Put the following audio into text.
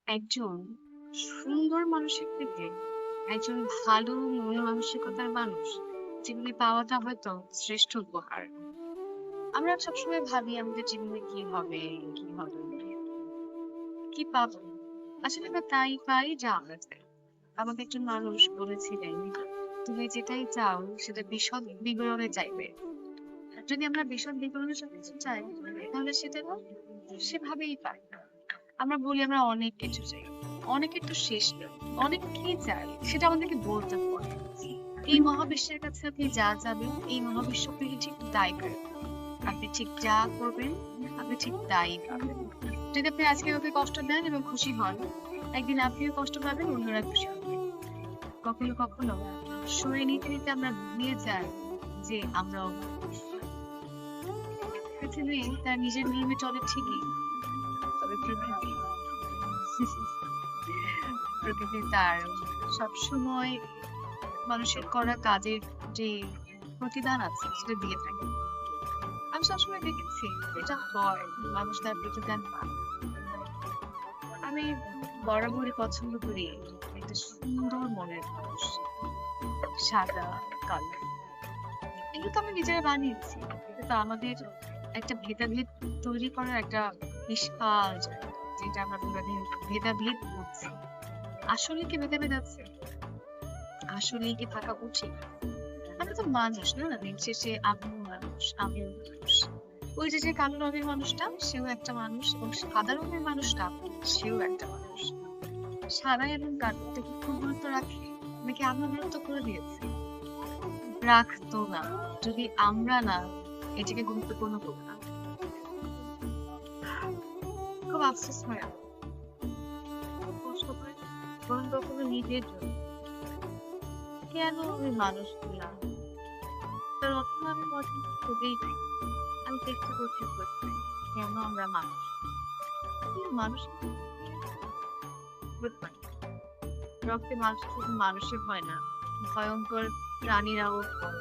একজন সুন্দর মানুষের থেকে একজন ভালো মন মানসিকতার মানুষ জীবনে পাওয়াটা হয়তো শ্রেষ্ঠ উপহার। আমরা সবসময় ভাবি আমাদের জীবনে কি হবে, কি হবে, কি পাবো। আসলে আমরা তাই পাই যা আমরা চাই। আমাকে একজন মানুষ বলেছিলেন, তুমি যেটাই চাও সেটা বিশদ বিবরণে চাইবে। যদি আমরা বিশদ বিবরণে সবকিছু চাই, তাহলে সেটা না সেভাবেই পাই। আমরা বলি আমরা অনেক কিছু চাই। অনেকের তো শেষ নেই। অনেক কি চাই সেটা আমাদেরকে বলতে হবে। এই মহাবিশ্বের কাছে আপনি যা চাবেন, এই মহাবিশ্ব আপনাকে ঠিক তাই করবে। আপনি ঠিক যা করবেন, আপনি ঠিক তাই পাবেন। যদি আপনি আজকে ওকে কষ্ট দেন এবং খুশি হন, একদিন আপনিও কষ্ট পাবেন, অন্যরা খুশি হবে। কখনো কখনো সরে নিতে নিতে আমরা ভুলে যাই যে আমরাও মানুষ। পৃথিবী তার নিজের নিয়মে চলে ঠিকই, তবে প্রকৃতি তার সবসময় মানুষের করা কাজের যে প্রতিদান আছে সেটা দিয়ে থাকে। আমি সবসময় দেখেছি এটা হয়, মানুষ তার প্রতিদান পায়। আমি বরাবরই পছন্দ করি একটা সুন্দর মনের মানুষ, সাদা কালো। এগুলো তো আমি নিজেরা বানিয়েছি, কিন্তু আমাদের একটা ভেদাভেদ তৈরি করার একটা বিশাল জায়গা, যেটা আমরা ভেদাভেদ করছি। আসলে কি ভেদাভেদ আছে? আসলেই কি থাকা উচিত? আমরা তো মানুষ না, দিন শেষে আমিও মানুষ, আমিও মানুষ। ওই যে কালো রঙের মানুষটা সেও একটা মানুষ, এবং সাদা রঙের মানুষটা সেও একটা মানুষ। সাদা এবং কালোটা কি খুব গুরুত্ব রাখে, নাকি আমরা গুরুত্ব করে দিয়েছি? রাখতো না, যদি আমরা না এটাকে গুরুত্বপূর্ণ করতাম। খুব আফসোস হয় আমার, খুব কষ্ট হয়, কখনো কখনো নিজের জন্য। কেন আমি মানুষ হলাম? তার অর্থ আমি পছন্দ করেই নাই। আমি চেষ্টা করছি বুঝতে, কেন আমরা মানুষ। কিন্তু মানুষ বুঝতে পারি, রক্তে মানুষ শুধু মানুষের হয় না, ভয়ঙ্কর প্রাণীরাও হয়।